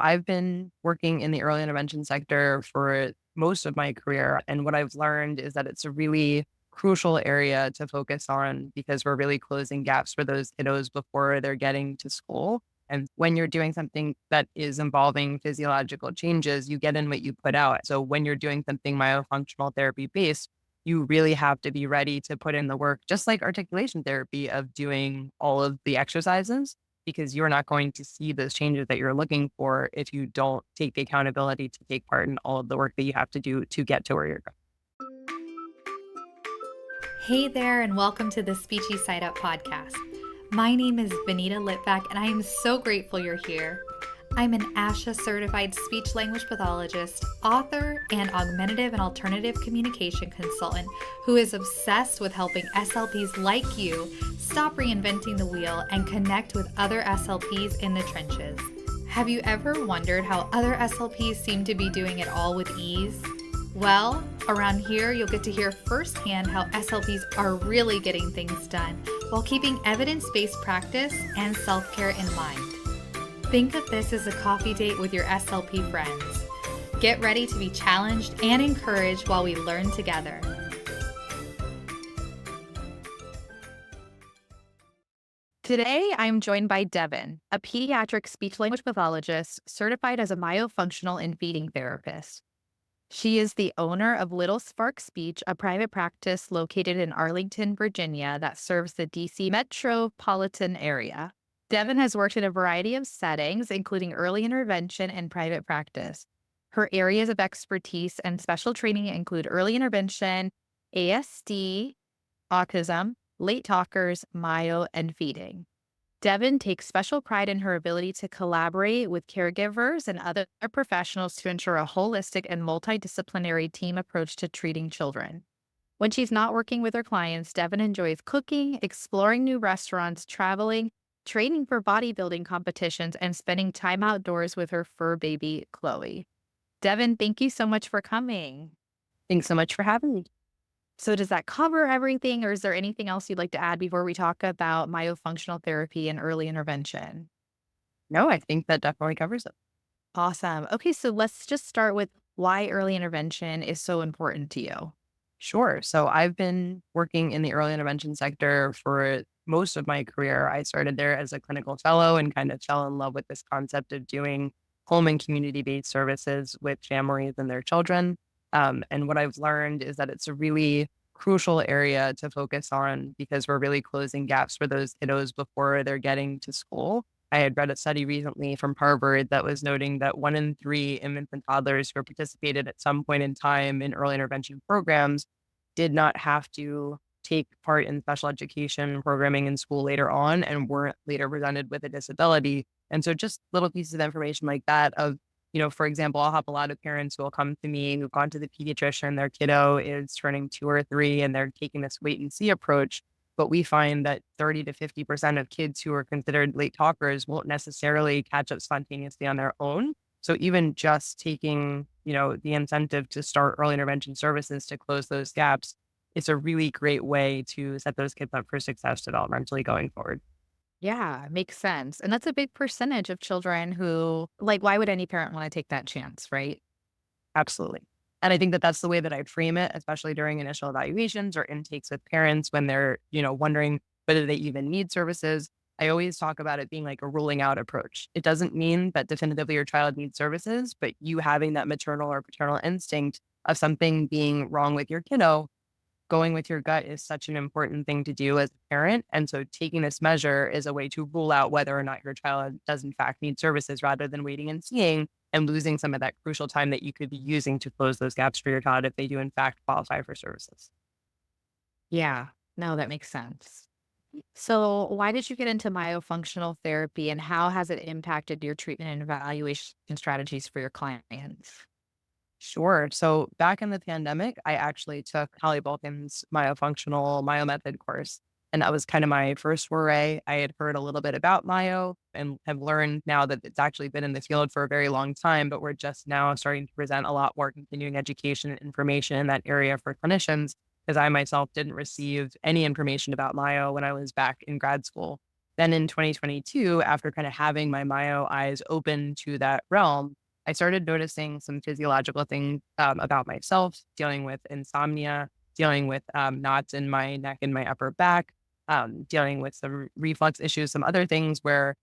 I've been working in the early intervention sector for most of my career. And what I've learned is that it's a really crucial area to focus on because we're really closing gaps for those kiddos before they're getting to school. And when you're doing something that is involving physiological changes, you get in what you put out. So when you're doing something myofunctional therapy based, you really have to be ready to put in the work, just like articulation therapy, of doing all of the exercises because you're not going to see those changes that you're looking for if you don't take the accountability to take part in all of the work that you have to do to get to where you're going. Hey there, and welcome to the Speechy Side Up podcast. My name is Vanita Litvack, and I am so grateful you're here. I'm an ASHA certified speech language pathologist, author, and augmentative and alternative communication consultant who is obsessed with helping SLPs like you stop reinventing the wheel and connect with other SLPs in the trenches. Have you ever wondered how other SLPs seem to be doing it all with ease? Well, around here, you'll get to hear firsthand how SLPs are really getting things done while keeping evidence-based practice and self-care in mind. Think of this as a coffee date with your SLP friends. Get ready to be challenged and encouraged while we learn together. Today, I'm joined by Devyn, a pediatric speech-language pathologist certified as a myofunctional and feeding therapist. She is the owner of Little Spark Speech, a private practice located in Arlington, Virginia that serves the DC metropolitan area. Devyn has worked in a variety of settings, including early intervention and private practice. Her areas of expertise and special training include early intervention, ASD, autism, late talkers, myo, and feeding. Devyn takes special pride in her ability to collaborate with caregivers and other professionals to ensure a holistic and multidisciplinary team approach to treating children. When she's not working with her clients, Devyn enjoys cooking, exploring new restaurants, traveling, training for bodybuilding competitions, and spending time outdoors with her fur baby, Chloe. Devyn, thank you so much for coming. Thanks so much for having me. So does that cover everything, or is there anything else you'd like to add before we talk about myofunctional therapy and early intervention? No, I think that definitely covers it. Awesome. Okay, so let's just start with why early intervention is so important to you. Sure. So I've been working in the early intervention sector for most of my career. I started there as a clinical fellow and kind of fell in love with this concept of doing home and community-based services with families and their children. And what I've learned is that it's a really crucial area to focus on because we're really closing gaps for those kiddos before they're getting to school. I had read a study recently from Harvard that was noting that 1 in 3 infants and toddlers who participated at some point in time in early intervention programs did not have to take part in special education programming in school later on and weren't later presented with a disability. And so just little pieces of information like that of, for example, I'll have a lot of parents who will come to me who've gone to the pediatrician, their kiddo is turning 2 or 3 and they're taking this wait and see approach. But we find that 30 to 50% of kids who are considered late talkers won't necessarily catch up spontaneously on their own. So even just taking, the incentive to start early intervention services to close those gaps, it's a really great way to set those kids up for success developmentally going forward. Yeah, makes sense. And that's a big percentage of children who, why would any parent want to take that chance, right? Absolutely. And I think that that's the way that I frame it, especially during initial evaluations or intakes with parents when they're, wondering whether they even need services. I always talk about it being like a ruling out approach. It doesn't mean that definitively your child needs services, but you having that maternal or paternal instinct of something being wrong with your kiddo, going with your gut is such an important thing to do as a parent. And so taking this measure is a way to rule out whether or not your child does in fact need services rather than waiting and seeing and losing some of that crucial time that you could be using to close those gaps for your child if they do in fact qualify for services. Yeah, no, that makes sense. So why did you get into myofunctional therapy and how has it impacted your treatment and evaluation strategies for your clients? Sure. So back in the pandemic, I actually took Holly Balkin's myofunctional myomethod course. And that was kind of my first foray. I had heard a little bit about myo and have learned now that it's actually been in the field for a very long time, but we're just now starting to present a lot more continuing education and information in that area for clinicians, because I myself didn't receive any information about myo when I was back in grad school. Then in 2022, after kind of having my myo eyes open to that realm, I started noticing some physiological things about myself, dealing with insomnia, dealing with knots in my neck and my upper back, dealing with some reflux issues, some other things where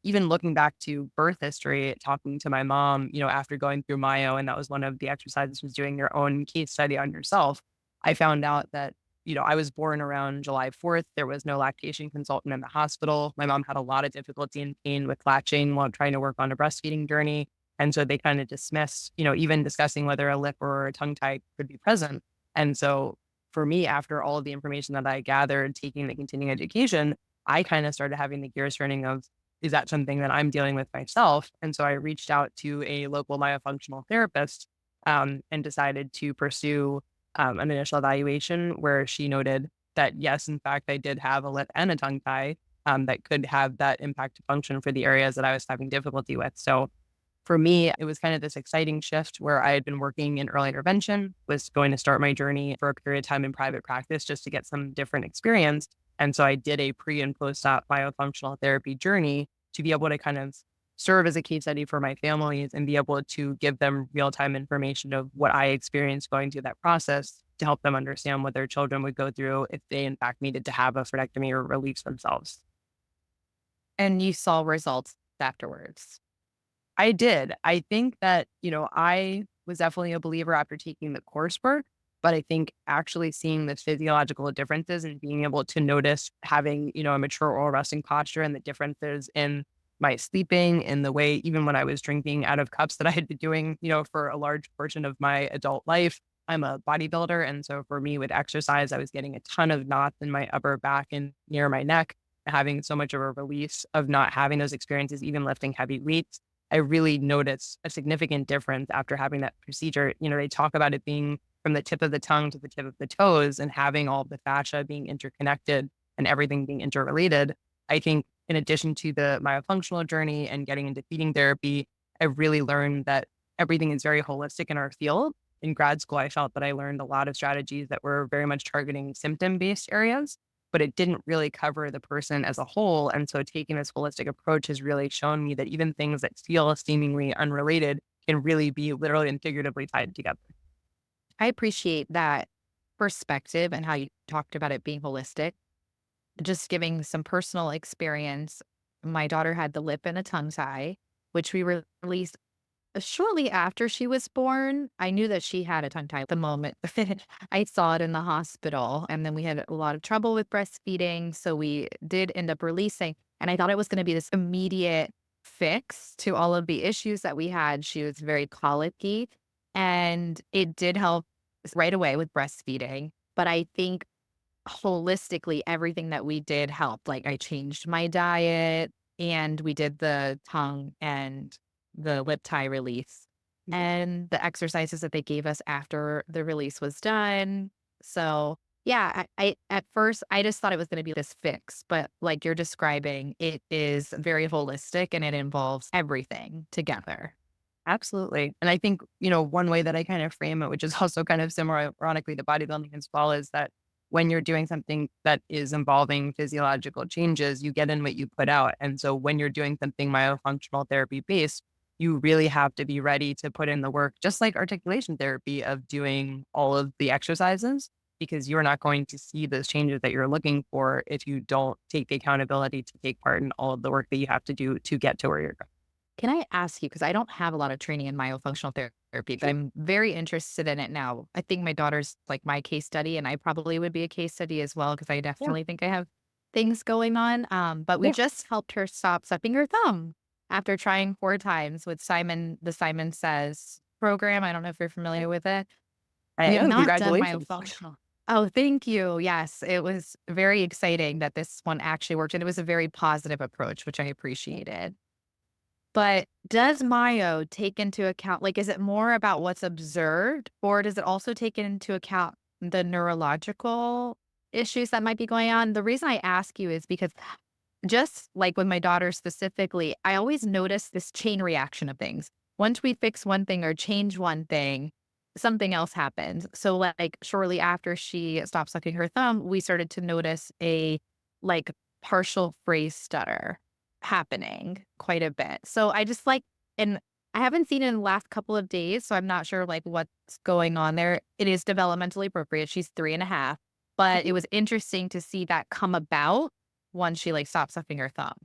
even looking back to birth history, talking to my mom, after going through myo, and that was one of the exercises was doing your own case study on yourself. I found out that, I was born around July 4th. There was no lactation consultant in the hospital. My mom had a lot of difficulty and pain with latching while trying to work on a breastfeeding journey. And so they kind of dismissed, even discussing whether a lip or a tongue tie could be present. And so for me, after all of the information that I gathered, taking the continuing education, I kind of started having the gears turning of, is that something that I'm dealing with myself? And so I reached out to a local myofunctional therapist and decided to pursue an initial evaluation where she noted that, yes, in fact, I did have a lip and a tongue tie that could have that impact to function for the areas that I was having difficulty with. So for me, it was kind of this exciting shift where I had been working in early intervention, was going to start my journey for a period of time in private practice just to get some different experience. And so I did a pre and post-op biofunctional therapy journey to be able to kind of serve as a case study for my families and be able to give them real-time information of what I experienced going through that process to help them understand what their children would go through if they in fact needed to have a frenectomy or release themselves. And you saw results afterwards. I did. I think that, I was definitely a believer after taking the coursework, but I think actually seeing the physiological differences and being able to notice having, a mature oral resting posture and the differences in my sleeping, in the way, even when I was drinking out of cups that I had been doing, for a large portion of my adult life. I'm a bodybuilder. And so for me with exercise, I was getting a ton of knots in my upper back and near my neck, having so much of a release of not having those experiences, even lifting heavy weights. I really noticed a significant difference after having that procedure. They talk about it being from the tip of the tongue to the tip of the toes and having all the fascia being interconnected and everything being interrelated. I think in addition to the myofunctional journey and getting into feeding therapy, I really learned that everything is very holistic in our field. In grad school, I felt that I learned a lot of strategies that were very much targeting symptom-based areas, but it didn't really cover the person as a whole. And so taking this holistic approach has really shown me that even things that feel seemingly unrelated can really be literally and figuratively tied together. I appreciate that perspective and how you talked about it being holistic. Just giving some personal experience, my daughter had the lip and a tongue tie, which we released shortly after she was born. I knew that she had a tongue tie the moment I saw it in the hospital. And then we had a lot of trouble with breastfeeding. So we did end up releasing. And I thought it was going to be this immediate fix to all of the issues that we had. She was very colicky and it did help right away with breastfeeding. But I think holistically, everything that we did helped. Like I changed my diet and we did the tongue and the lip tie release Mhm. and the exercises that they gave us after the release was done. So yeah, I at first I just thought it was going to be this fix, but like you're describing, it is very holistic and it involves everything together. Absolutely. And I think, one way that I kind of frame it, which is also kind of similar, ironically, to bodybuilding as well, is that when you're doing something that is involving physiological changes, you get in what you put out. And so when you're doing something myofunctional therapy based, you really have to be ready to put in the work, just like articulation therapy, of doing all of the exercises, because you're not going to see those changes that you're looking for if you don't take the accountability to take part in all of the work that you have to do to get to where you're going. Can I ask you, because I don't have a lot of training in myofunctional therapy, but I'm very interested in it now. I think my daughter's like my case study, and I probably would be a case study as well, because I Yeah. definitely think I have things going on. But we Yeah. just helped her stop sucking her thumb after trying 4 times with the Simon Says program. I don't know if you're familiar with it. I We have am. not done Congratulations. myofunctional. Oh, thank you. Yes, it was very exciting that this one actually worked, and it was a very positive approach, which I appreciated. But does Mayo take into account, like, is it more about what's observed, or does it also take into account the neurological issues that might be going on? The reason I ask you is because just like with my daughter specifically, I always notice this chain reaction of things. Once we fix one thing or change one thing, something else happens. So like shortly after she stopped sucking her thumb, we started to notice a like partial phrase stutter happening quite a bit. So I just like, and I haven't seen it in the last couple of days, so I'm not sure like what's going on there. It is developmentally appropriate. She's 3.5, but it was interesting to see that come about once she like stopped sucking her thumb.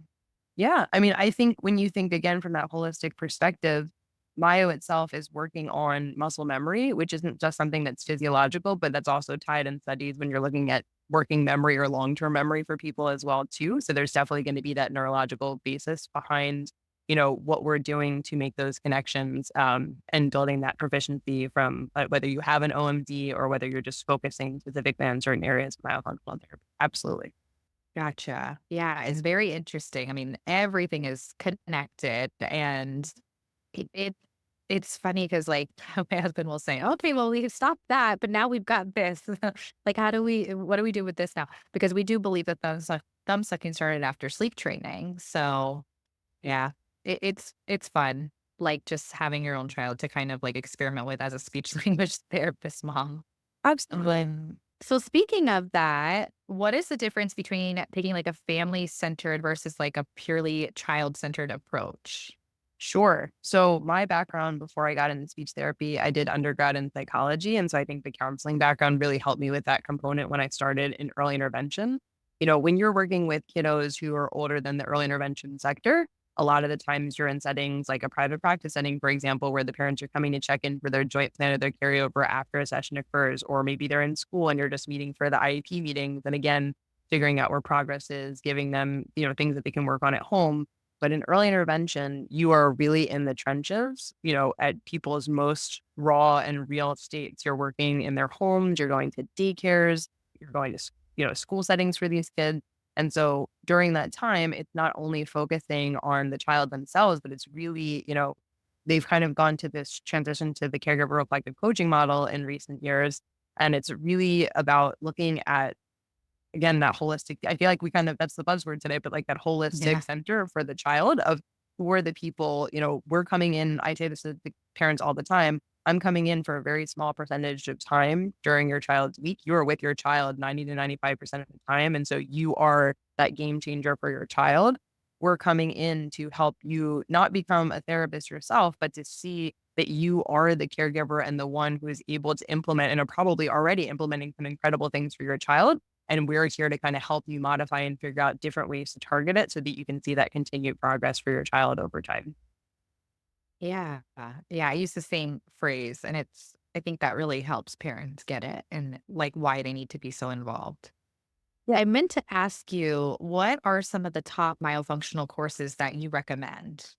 Yeah. I mean, I think when you think again from that holistic perspective, myo itself is working on muscle memory, which isn't just something that's physiological, but that's also tied in studies when you're looking at working memory or long-term memory for people as well too. So there's definitely going to be that neurological basis behind, what we're doing to make those connections and building that proficiency from whether you have an OMD or whether you're just focusing specifically on certain areas of myofunctional therapy. Absolutely. Gotcha. Yeah, it's very interesting. I mean, everything is connected, and it it's funny because like my husband will say, "Okay, well, we stopped that, but now we've got this. Like, what do we do with this now?" Because we do believe that thumb sucking started after sleep training. So yeah, it's fun, like just having your own child to kind of like experiment with as a speech language therapist mom. Absolutely. So speaking of that, what is the difference between taking like a family-centered versus like a purely child-centered approach? Sure. So my background before I got into speech therapy, I did undergrad in psychology. And so I think the counseling background really helped me with that component when I started in early intervention. When you're working with kiddos who are older than the early intervention sector, a lot of the times you're in settings like a private practice setting, for example, where the parents are coming to check in for their joint plan or their carryover after a session occurs, or maybe they're in school and you're just meeting for the IEP meetings. And again, figuring out where progress is, giving them, things that they can work on at home. But in early intervention, you are really in the trenches, at people's most raw and real states. You're working in their homes, you're going to daycares, you're going to, school settings for these kids. And so during that time, it's not only focusing on the child themselves, but it's really, they've kind of gone to this transition to the caregiver reflective coaching model in recent years. And it's really about looking at, again, that holistic, I feel like we kind of, that's the buzzword today, but like that holistic Yeah. center for the child of who are the people, we're coming in. I say this to the parents all the time. I'm coming in for a very small percentage of time during your child's week. You are with your child 90 to 95% of the time. And so you are that game changer for your child. We're coming in to help you not become a therapist yourself, but to see that you are the caregiver and the one who is able to implement and are probably already implementing some incredible things for your child. And we're here to kind of help you modify and figure out different ways to target it so that you can see that continued progress for your child over time. Yeah. Yeah, I use the same phrase, and I think that really helps parents get it and like why they need to be so involved. Yeah. I meant to ask you, what are some of the top myofunctional courses that you recommend?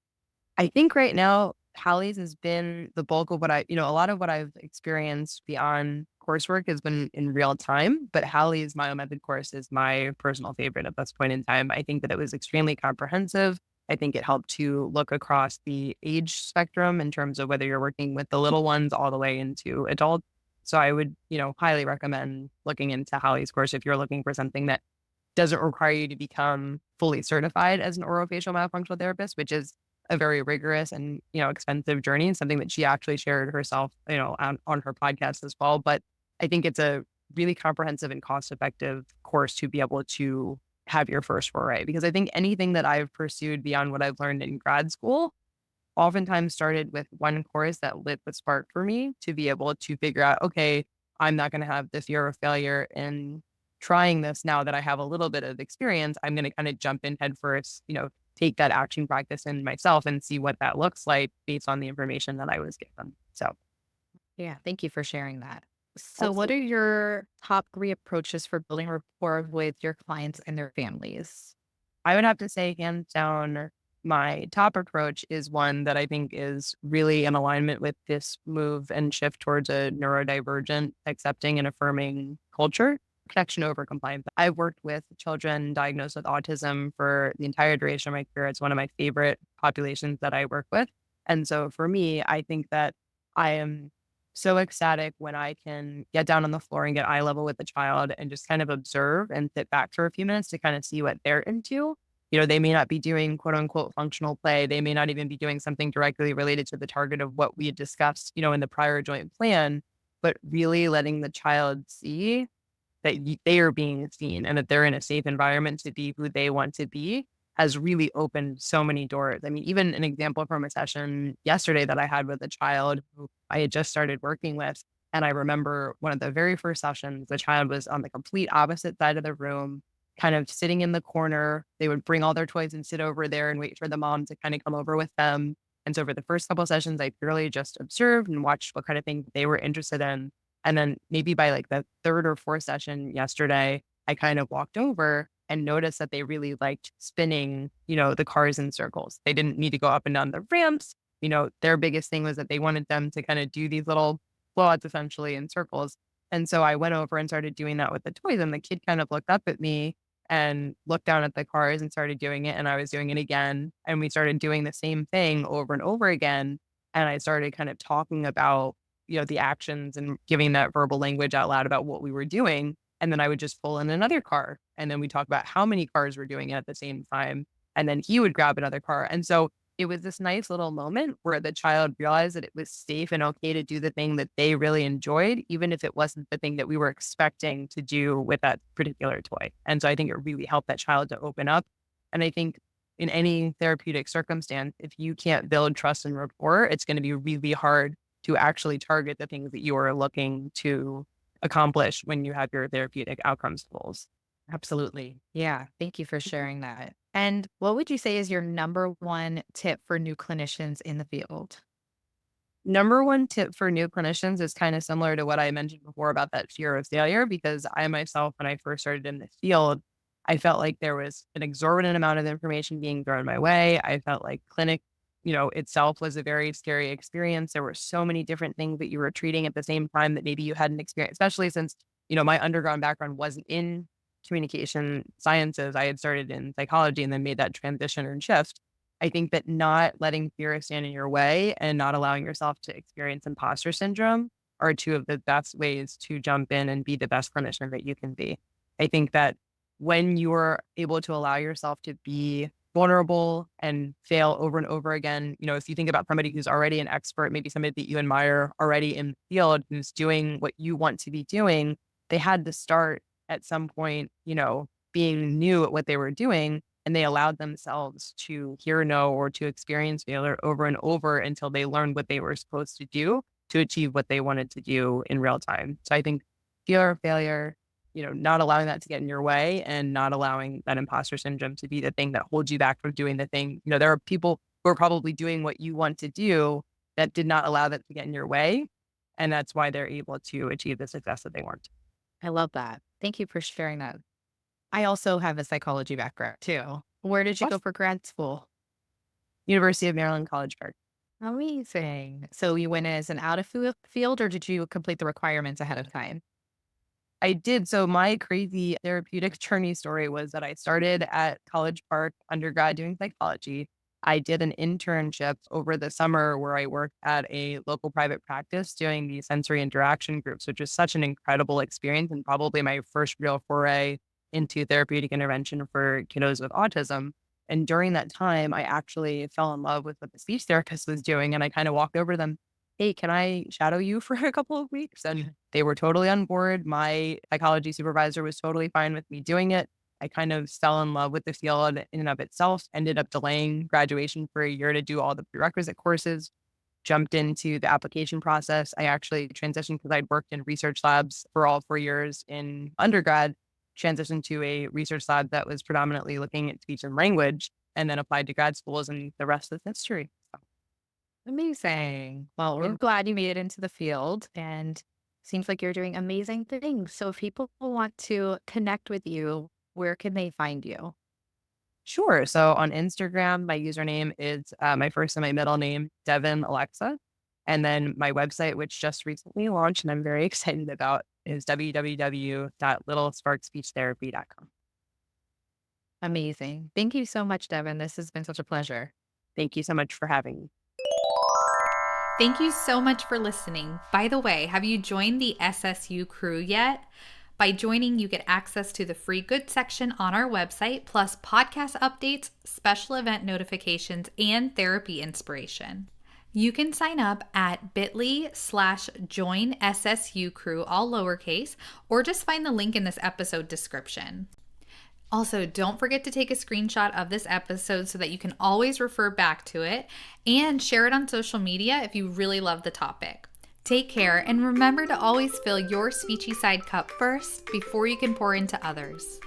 I think right now, Hallie's has been the bulk of what a lot of what I've experienced beyond coursework has been in real time, but Hallie's Method course is my personal favorite at this point in time. I think that it was extremely comprehensive. I think it helped to look across the age spectrum in terms of whether you're working with the little ones all the way into adults. So I would, highly recommend looking into Hallie's course if you're looking for something that doesn't require you to become fully certified as an orofacial myofunctional therapist, which is a very rigorous and, expensive journey, and something that she actually shared herself, on her podcast as well. But I think it's a really comprehensive and cost effective course to be able to have your first foray. Because I think anything that I've pursued beyond what I've learned in grad school oftentimes started with one course that lit the spark for me to be able to figure out, okay, I'm not going to have the fear of failure in trying this now that I have a little bit of experience. I'm going to kind of jump in head first, take that action practice in myself and see what that looks like based on the information that I was given. So, Yeah, thank you for sharing that. So, what are absolutely. your top 3 approaches for building rapport with your clients and their families? I would have to say, hands down, my top approach is one that I think is really in alignment with this move and shift towards a neurodivergent, accepting and affirming culture. Connection over compliance. I've worked with children diagnosed with autism for the entire duration of my career. It's one of my favorite populations that I work with. And so for me, I think that I am so ecstatic when I can get down on the floor and get eye level with the child and just kind of observe and sit back for a few minutes to kind of see what they're into. They may not be doing quote unquote functional play. They may not even be doing something directly related to the target of what we had discussed, in the prior joint plan, but really letting the child see that they are being seen and that they're in a safe environment to be who they want to be has really opened so many doors. I mean, even an example from a session yesterday that I had with a child who I had just started working with. And I remember one of the very first sessions, the child was on the complete opposite side of the room, kind of sitting in the corner. They would bring all their toys and sit over there and wait for the mom to kind of come over with them. And so for the first couple of sessions, I purely just observed and watched what kind of thing they were interested in. And then maybe by like the third or fourth session yesterday, I kind of walked over and noticed that they really liked spinning, the cars in circles. They didn't need to go up and down the ramps. Their biggest thing was that they wanted them to kind of do these little blowouts essentially in circles. And so I went over and started doing that with the toys. And the kid kind of looked up at me and looked down at the cars and started doing it. And I was doing it again. And we started doing the same thing over and over again. And I started kind of talking about, the actions and giving that verbal language out loud about what we were doing. And then I would just pull in another car. And then we talk about how many cars we're doing it at the same time. And then he would grab another car. And so it was this nice little moment where the child realized that it was safe and okay to do the thing that they really enjoyed, even if it wasn't the thing that we were expecting to do with that particular toy. And so I think it really helped that child to open up. And I think in any therapeutic circumstance, if you can't build trust and rapport, it's going to be really hard to actually target the things that you are looking to accomplish when you have your therapeutic outcomes goals. Absolutely. Yeah. Thank you for sharing that. And what would you say is your number one tip for new clinicians in the field? Number one tip for new clinicians is kind of similar to what I mentioned before about that fear of failure, because I myself, when I first started in this field, I felt like there was an exorbitant amount of information being thrown my way. I felt like clinic, itself was a very scary experience. There were so many different things that you were treating at the same time that maybe you hadn't experienced, especially since, my underground background wasn't in communication sciences. I had started in psychology and then made that transition and shift. I think that not letting fear stand in your way and not allowing yourself to experience imposter syndrome are two of the best ways to jump in and be the best clinician that you can be. I think that when you're able to allow yourself to be vulnerable and fail over and over again, if you think about somebody who's already an expert, maybe somebody that you admire already in the field who's doing what you want to be doing, they had to start at some point, being new at what they were doing. And they allowed themselves to hear no or to experience failure over and over until they learned what they were supposed to do to achieve what they wanted to do in real time. So I think fear of failure, not allowing that to get in your way and not allowing that imposter syndrome to be the thing that holds you back from doing the thing. There are people who are probably doing what you want to do that did not allow that to get in your way. And that's why they're able to achieve the success that they want. I love that. Thank you for sharing that. I also have a psychology background too. Where did you go Awesome. for grad school? University of Maryland, College Park. Amazing. So you went as an out of field or did you complete the requirements ahead of time? I did. So my crazy therapeutic journey story was that I started at College Park undergrad doing psychology. I did an internship over the summer where I worked at a local private practice doing the sensory interaction groups, which was such an incredible experience and probably my first real foray into therapeutic intervention for kiddos with autism. And during that time, I actually fell in love with what the speech therapist was doing. And I kind of walked over to them, hey, can I shadow you for a couple of weeks? And they were totally on board. My psychology supervisor was totally fine with me doing it. I kind of fell in love with the field in and of itself, ended up delaying graduation for a year to do all the prerequisite courses, jumped into the application process. I actually transitioned because I'd worked in research labs for all 4 years in undergrad, transitioned to a research lab that was predominantly looking at speech and language, and then applied to grad schools, and the rest is history. So, Amazing. Well, we're yeah. glad you made it into the field and seems like you're doing amazing things. So if people want to connect with you, where can they find you? Sure. So on Instagram, my username is my first and my middle name, Devyn Alexa. And then my website, which just recently launched and I'm very excited about, is www.littlesparkspeechtherapy.com. Amazing. Thank you so much, Devin. This has been such a pleasure. Thank you so much for having me. Thank you so much for listening. By the way, have you joined the SSU crew yet? By joining, you get access to the free good section on our website, plus podcast updates, special event notifications, and therapy inspiration. You can sign up at bit.ly/join SSU crew, all lowercase, or just find the link in this episode description. Also, don't forget to take a screenshot of this episode so that you can always refer back to it, and share it on social media if you really love the topic. Take care, and remember to always fill your speechy side cup first before you can pour into others.